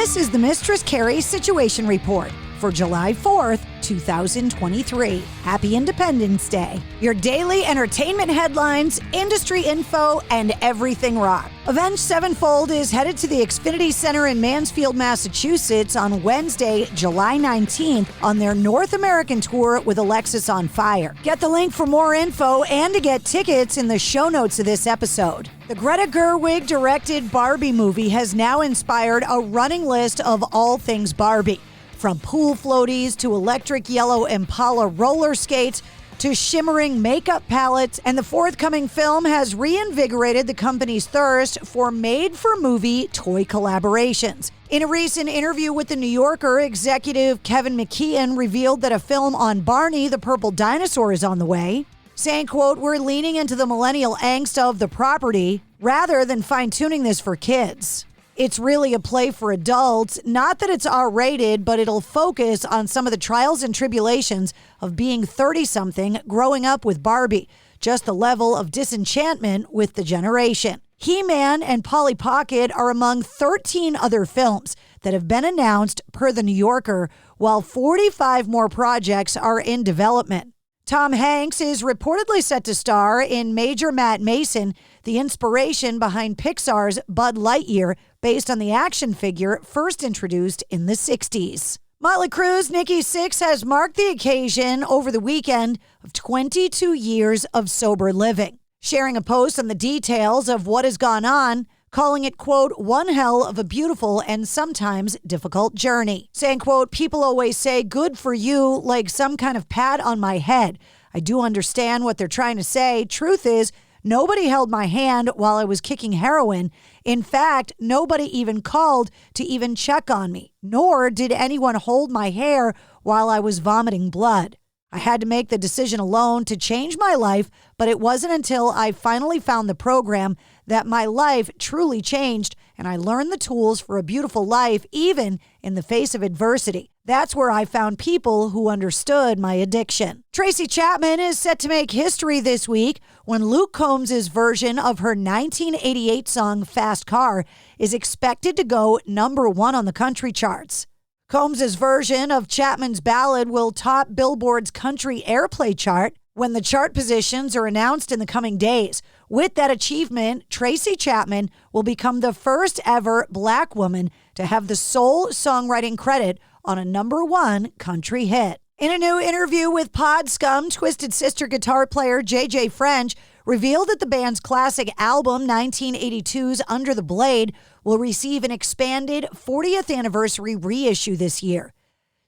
This is the Mistress Carrie Situation Report for July 4th, 2023. Happy Independence Day. Your daily entertainment headlines, industry info, and everything rock. Avenged Sevenfold is headed to the Xfinity Center in Mansfield, Massachusetts on Wednesday, July 19th on their North American tour with Alexis on Fire. Get the link for more info and to get tickets in the show notes of this episode. The Greta Gerwig-directed Barbie movie has now inspired a running list of all things Barbie. From pool floaties to electric yellow Impala roller skates to shimmering makeup palettes, and the forthcoming film has reinvigorated the company's thirst for made-for-movie toy collaborations. In a recent interview with The New Yorker, executive Kevin McKeon revealed that a film on Barney the Purple Dinosaur is on the way, saying, quote, "We're leaning into the millennial angst of the property rather than fine-tuning this for kids. It's really a play for adults, not that it's R-rated, but it'll focus on some of the trials and tribulations of being 30-something growing up with Barbie, just the level of disenchantment with the generation." He-Man and Polly Pocket are among 13 other films that have been announced per The New Yorker, while 45 more projects are in development. Tom Hanks is reportedly set to star in Major Matt Mason, the inspiration behind Pixar's Buzz Lightyear, based on the action figure first introduced in the 60s. Motley Crue's Nikki Sixx has marked the occasion over the weekend of 22 years of sober living, sharing a post on the details of what has gone on, calling it, quote, "one hell of a beautiful and sometimes difficult journey," saying, quote, "People always say good for you like some kind of pat on my head. I do understand what they're trying to say. Truth is, nobody held my hand while I was kicking heroin. In fact, nobody even called to even check on me, nor did anyone hold my hair while I was vomiting blood. I had to make the decision alone to change my life, but it wasn't until I finally found the program that my life truly changed and I learned the tools for a beautiful life even in the face of adversity. That's where I found people who understood my addiction." Tracy Chapman is set to make history this week when Luke Combs' version of her 1988 song Fast Car is expected to go #1 on the country charts. Combs' version of Chapman's ballad will top Billboard's country airplay chart when the chart positions are announced in the coming days. With that achievement, Tracy Chapman will become the first ever Black woman to have the sole songwriting credit on a #1 country hit. In a new interview with Pod Scum, Twisted Sister guitar player JJ French revealed that the band's classic album 1982's Under the Blade will receive an expanded 40th anniversary reissue this year,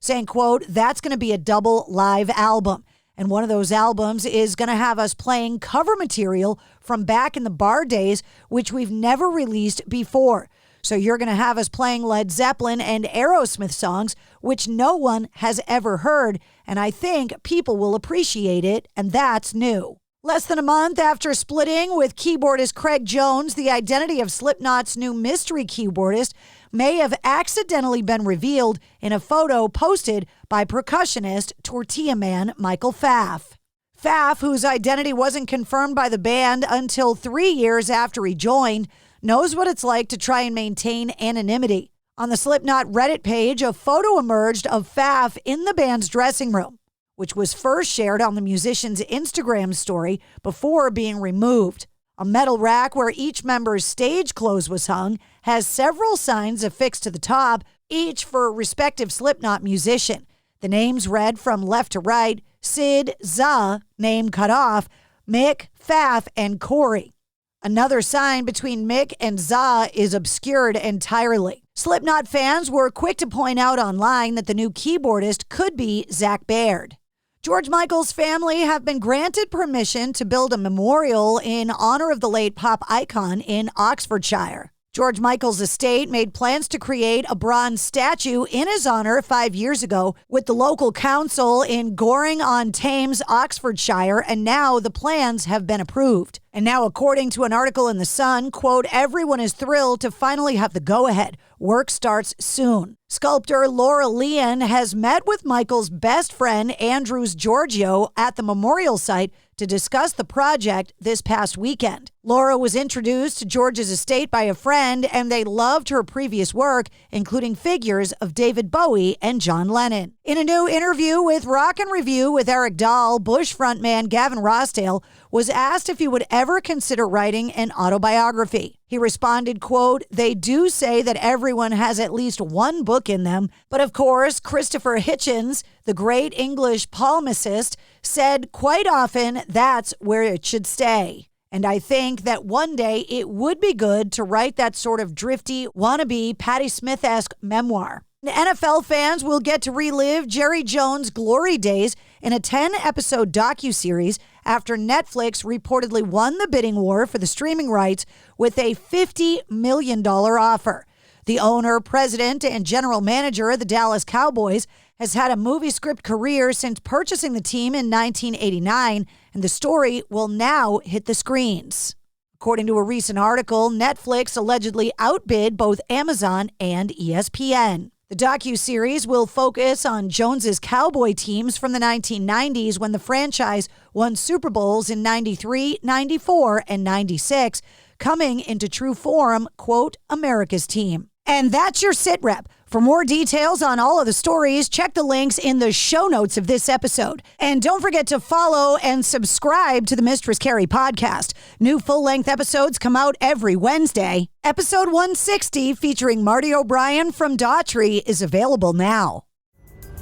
saying, quote, "That's going to be a double live album. And one of those albums is going to have us playing cover material from back in the bar days, which we've never released before. So you're going to have us playing Led Zeppelin and Aerosmith songs, which no one has ever heard. And I think people will appreciate it. And that's new." Less than a month after splitting with keyboardist Craig Jones, the identity of Slipknot's new mystery keyboardist may have accidentally been revealed in a photo posted by percussionist Tortilla Man Michael Pfaff. Pfaff, whose identity wasn't confirmed by the band until 3 years after he joined, knows what it's like to try and maintain anonymity. On the Slipknot Reddit page, a photo emerged of Pfaff in the band's dressing room, which was first shared on the musician's Instagram story before being removed. A metal rack where each member's stage clothes was hung has several signs affixed to the top, each for a respective Slipknot musician. The names read from left to right: Sid, Za, name cut off, Mick, Pfaff, and Corey. Another sign between Mick and Za is obscured entirely. Slipknot fans were quick to point out online that the new keyboardist could be Zach Baird. George Michael's family have been granted permission to build a memorial in honor of the late pop icon in Oxfordshire. George Michael's estate made plans to create a bronze statue in his honor 5 years ago with the local council in Goring-on-Thames, Oxfordshire, and now the plans have been approved. And now, according to an article in The Sun, quote, "Everyone is thrilled to finally have the go-ahead. Work starts soon." Sculptor Laura Leon has met with Michael's best friend, Andrews Giorgio, at the memorial site to discuss the project this past weekend. Laura was introduced to George's estate by a friend, and they loved her previous work, including figures of David Bowie and John Lennon. In a new interview with Rock and Review with Eric Dahl, Bush frontman Gavin Rossdale was asked if he would ever consider writing an autobiography. He responded, quote, "They do say that everyone has at least one book in them, but of course, Christopher Hitchens, the great English polemicist, said quite often that's where it should stay. And I think that one day it would be good to write that sort of drifty, wannabe, Patti Smith-esque memoir." NFL fans will get to relive Jerry Jones' glory days in a 10-episode docuseries after Netflix reportedly won the bidding war for the streaming rights with a $50 million offer. The owner, president, and general manager of the Dallas Cowboys has had a movie script career since purchasing the team in 1989, and the story will now hit the screens. According to a recent article, Netflix allegedly outbid both Amazon and ESPN. The docuseries will focus on Jones's Cowboy teams from the 1990s when the franchise won Super Bowls in 93, 94, and 96, coming into true form, quote, America's team. And that's your sit rep. For more details on all of the stories, check the links in the show notes of this episode. And don't forget to follow and subscribe to the Mistress Carrie Podcast. New full-length episodes come out every Wednesday. Episode 160, featuring Marty O'Brien from Daughtry, is available now.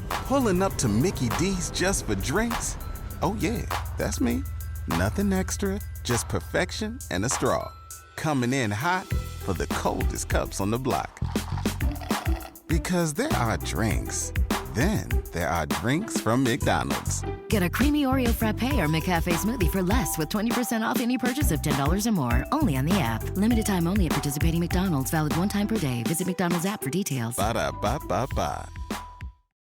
Pulling up to Mickey D's just for drinks? Oh yeah, that's me. Nothing extra, just perfection and a straw. Coming in hot for the coldest cups on the block. Because there are drinks. Then there are drinks from McDonald's. Get a creamy Oreo frappe or McCafe smoothie for less with 20% off any purchase of $10 or more. Only on the app. Limited time only at participating McDonald's. Valid one time per day. Visit McDonald's app for details. Ba-da-ba-ba-ba.